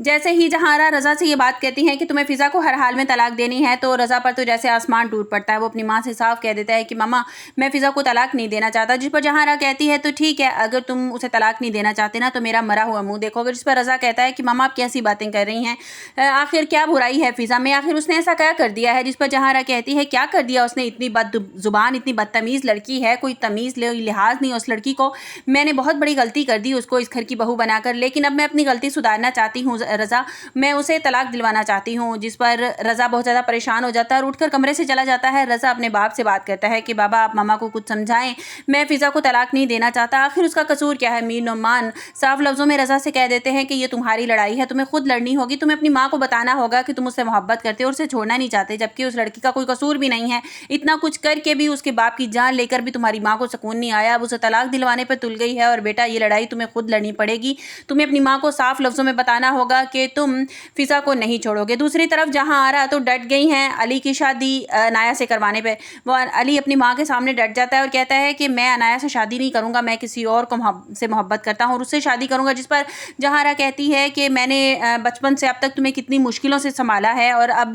जैसे ही जहारा रज़ा से ये बात कहती हैं कि तुम्हें फ़िज़ा को हर हाल में तलाक देनी है, तो रज़ा पर तो जैसे आसमान टूट पड़ता है। वो अपनी माँ से साफ कह देता है कि मम्मा मैं फ़िज़ा को तलाक नहीं देना चाहता। जिस पर जहारा कहती है तो ठीक है, अगर तुम उसे तलाक नहीं देना चाहते ना तो मेरा मरा हुआ मुँह देखोगे। जिस पर रज़ा कहता है कि मम्मा आप कैसी बातें कर रही हैं, आखिर क्या बुराई है फ़िज़ा में, आखिर उसने ऐसा क्या कर दिया है। जिस पर जहारा कहती है क्या कर दिया उसने, इतनी बदज़ुबान इतनी बदतमीज़ लड़की है, कोई तमीज़ लिहाज नहीं उस लड़की को। मैंने बहुत बड़ी गलती कर दी उसको इस घर की बहू बनाकर, लेकिन अब मैं अपनी गलती सुधारना चाहती हूँ रज़ा, मैं उसे तलाक दिलवाना चाहती हूँ। जिस पर रज़ा बहुत ज़्यादा परेशान हो जाता है और उठकर कमरे से चला जाता है। रज़ा अपने बाप से बात करता है कि बाबा आप मामा को कुछ समझाएं, मैं फ़िज़ा को तलाक नहीं देना चाहता, आखिर उसका कसूर क्या है। मीर नोमान साफ लफ्ज़ों में रज़ा से कह देते हैं कि ये तुम्हारी लड़ाई है, तुम्हें खुद लड़नी होगी, तुम्हें अपनी माँ को बताना होगा कि तुम उससे मोहब्बत करते हो और उसे छोड़ना नहीं चाहते, जबकि उस लड़की का कोई कसूर भी नहीं है। इतना कुछ करके भी उसके बाप की जान लेकर भी तुम्हारी माँ को सुकून नहीं आया, अब उसे तलाक दिलवाने पर तुल गई है। और बेटा ये लड़ाई तुम्हें खुद लड़नी पड़ेगी, तुम्हें अपनी माँ को साफ लफ्ज़ों में बताना होगा कि तुम फ़िज़ा को नहीं छोड़ोगे। दूसरी तरफ जहारा तो डट गई हैं अली की शादी अनाया से करवाने पे। वो अली अपनी माँ के सामने डट जाता है और कहता है कि मैं अनाया से शादी नहीं करूँगा, मैं किसी और को से मोहब्बत करता हूँ और उससे शादी करूँगा। जिस पर जहारा कहती है कि मैंने बचपन से अब तक तुम्हें कितनी मुश्किलों से संभाला है और अब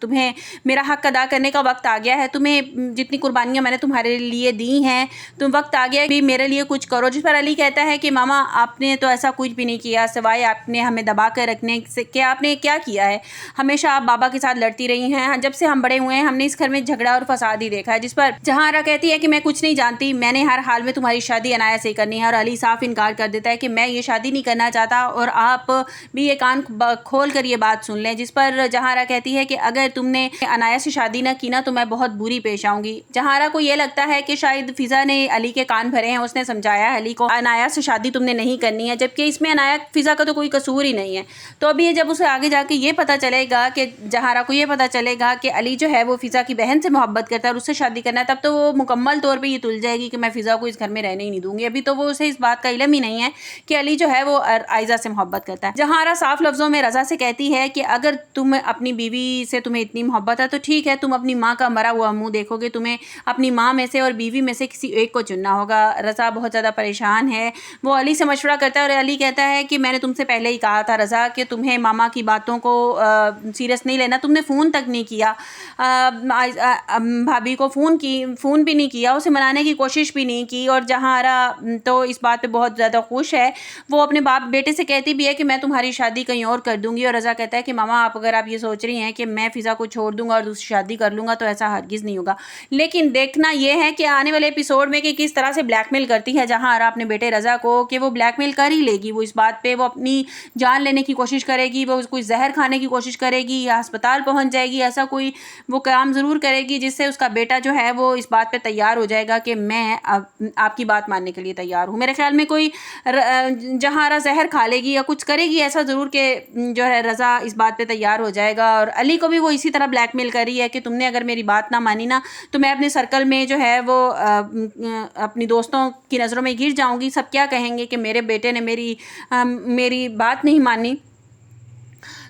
तुम्हें मेरा हक़ अदा करने का वक्त आ गया है, तुम्हें जितनी कुर्बानियाँ मैंने तुम्हारे लिए दी हैं, तुम वक्त आ गया भी मेरे लिए कुछ करो। जिस पर अली कहता है कि मामा आपने तो ऐसा कुछ भी नहीं किया, सिवाय आपने हमें दबा कर रखने से, क्या आपने क्या किया है, हमेशा आप बाबा के साथ लड़ती रही हैं, जब से हम बड़े हुए हैं हमने इस घर में झगड़ा और फसाद ही देखा है। जिस पर जहारा कहती है कि मैं कुछ नहीं जानती, मैंने हर हाल में तुम्हारी शादी अनाया से करनी है। और अली साफ इनकार कर देता है कि मैं ये शादी नहीं करना चाहता और आप भी ये कान खोल कर ये बात सुन लें। जिस पर जहारा कहती है कि अगर तुमने अनाया से शादी ना की ना तो मैं बहुत बुरी पेश आऊँगी। जहारा को ये लगता है कि शायद फ़िज़ा ने अली के कान भरे हैं, उसने समझाया है अली को अनाया से शादी तुमने नहीं करनी है, जबकि इसमें अनाया फ़िज़ा का तो कोई कसूर ही नहीं है। तो अभी जब उसे आगे जाके ये पता चलेगा कि जहारा को ये पता चलेगा कि अली जो है वो फ़िज़ा की बहन से मोहब्बत करता है और उससे शादी करना है, तब तो वो मुकम्मल तौर पे ये तुल जाएगी कि मैं फ़िज़ा को इस घर में रहने ही नहीं दूँगी। अभी तो वो उसे इस बात का इल्म ही नहीं है कि अली जो है वो आयज़ा से मोहब्बत करता है। जहारा साफ लफ्ज़ों में रज़ा से कहती है कि अगर तुम अपनी बीवी से तुम्हें इतनी मोहब्बत है तो ठीक है, तुम अपनी माँ का मरा हुआ मुँह देखोगे, तुम्हें अपनी माँ में से और बीवी में से किसी एक को चुनना होगा। रज़ा बहुत ज़्यादा परेशान है, वो अली से मशवरा करता है और अली कहता है कि मैंने तुमसे पहले ही कहा था रज़ा कि तुम्हें मामा की बातों को सीरियस नहीं लेना, तुमने फ़ोन तक नहीं किया, भाभी को फ़ोन भी नहीं किया, उसे मनाने की कोशिश भी नहीं की। और जहारा तो इस बात पे बहुत ज़्यादा खुश है, वो अपने बेटे से कहती भी है कि मैं तुम्हारी शादी कहीं और कर दूंगी। और रज़ा कहता है कि मामा अगर आप ये सोच रही हैं कि मैं फ़िज़ा को छोड़ दूंगा और दूसरी शादी कर लूँगा तो ऐसा हरगिज़ नहीं होगा। लेकिन देखना यह है कि आने वाले एपिसोड में कि किस तरह से ब्लैकमेल करती है जहारा अपने बेटे रज़ा को, कि वो ब्लैकमेल कर ही लेगी। वो इस बात पे वो अपनी जान लेने की कोशिश करेगी, वो कोई जहर खाने की कोशिश करेगी या अस्पताल पहुंच जाएगी, ऐसा कोई वो काम ज़रूर करेगी जिससे उसका बेटा जो है वो इस बात पे तैयार हो जाएगा कि मैं आपकी बात मानने के लिए तैयार हूँ। मेरे ख्याल में कोई जहारा जहर खा लेगी या कुछ करेगी ऐसा ज़रूर कि जो है रज़ा इस बात पे तैयार हो जाएगा। और अली को भी वो इसी तरह ब्लैकमेल कर रही है कि तुमने अगर मेरी बात ना मानी ना तो मैं अपने सर्कल में जो है वो अपनी दोस्तों की नज़रों में गिर जाऊंगी, सब क्या कहेंगे कि मेरे बेटे ने मेरी बात नहीं मानी,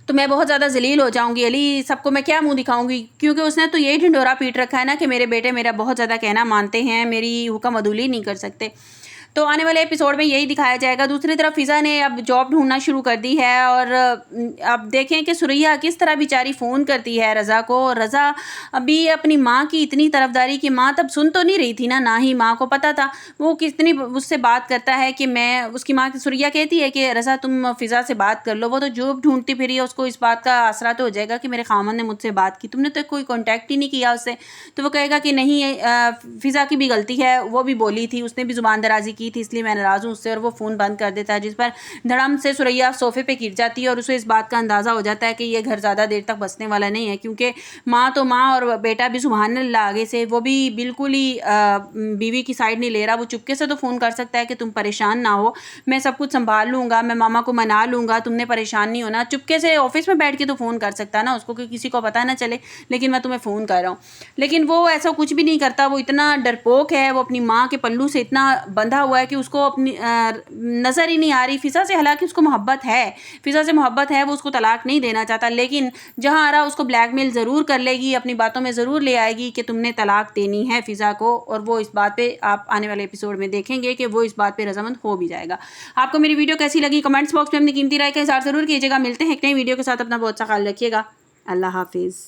तो मैं बहुत ज़्यादा ज़लील हो जाऊंगी। अली सबको मैं क्या मुंह दिखाऊंगी, क्योंकि उसने तो यही ढिंढोरा पीट रखा है ना कि मेरे बेटे मेरा बहुत ज़्यादा कहना मानते हैं, मेरी हुक्म अदूली नहीं कर सकते। तो आने वाले एपिसोड में यही दिखाया जाएगा। दूसरी तरफ फ़िज़ा ने अब जॉब ढूंढना शुरू कर दी है और अब देखें कि सुरैया किस तरह बेचारी फ़ोन करती है रज़ा को। रज़ा अभी अपनी माँ की इतनी तरफदारी की, माँ तब सुन तो नहीं रही थी ना ही माँ को पता था, वो कितनी उससे बात करता है कि मैं उसकी माँ सुरैया कहती है कि रज़ा तुम फ़िज़ा से बात कर लो, वो तो जॉब ढूंढती फिरी है, उसको इस बात का आसरा तो हो जाएगा कि मेरे खामन ने मुझसे बात की, तुमने तो कोई कॉन्टैक्ट ही नहीं किया उससे। तो वो कहेगा कि नहीं फ़िज़ा की भी गलती है, वो भी बोली थी, उसने भी ज़ुबान दराजी की थी, इसलिए मैं नाराज़ हूँ उससे, और वो फ़ोन बंद कर देता है। जिस पर धड़म से सुरैया सोफ़े पे गिर जाती है और उसे इस बात का अंदाज़ा हो जाता है कि ये घर ज़्यादा देर तक बसने वाला नहीं है, क्योंकि माँ तो माँ और बेटा भी सुभान अल्लाह आगे से वो भी बिल्कुल ही बीवी की साइड नहीं ले रहा। वो चुपके से तो फ़ोन कर सकता है कि तुम परेशान ना हो, मैं सब कुछ संभाल लूँगा, मैं मामा को मना लूँगा, तुमने परेशान नहीं होना। चुपके से ऑफिस में बैठ के तो फ़ोन कर सकता है ना उसको कि किसी को पता ना चले, लेकिन मैं तुम्हें फ़ोन कर रहा हूँ। लेकिन वो ऐसा कुछ भी नहीं करता, वो इतना डरपोक है, वो अपनी माँ के पल्लू से इतना बंधा हुआ ہوا ہے کہ اس کو اپنی نظر ہی نہیں آ رہی فضا سے، حالانکہ اس کو محبت ہے، فضا سے محبت ہے، وہ اس کو طلاق نہیں دینا چاہتا، لیکن جہاں آرا اس کو بلیک میل ضرور کر لے گی، اپنی باتوں میں ضرور لے آئے گی کہ تم نے طلاق دینی ہے فضا کو، اور وہ اس بات پہ آپ آنے والے ایپیسوڈ میں دیکھیں گے کہ وہ اس بات پہ رضامند ہو بھی جائے گا۔ آپ کو میری ویڈیو کیسی لگی کمنٹس باکس میں اپنی قیمتی رائے کا اظہار ضرور کیجیے گا۔ ملتے ہیں ایک نئی ویڈیو کے ساتھ، اپنا بہت سا خیال رکھیے گا۔ اللہ حافظ۔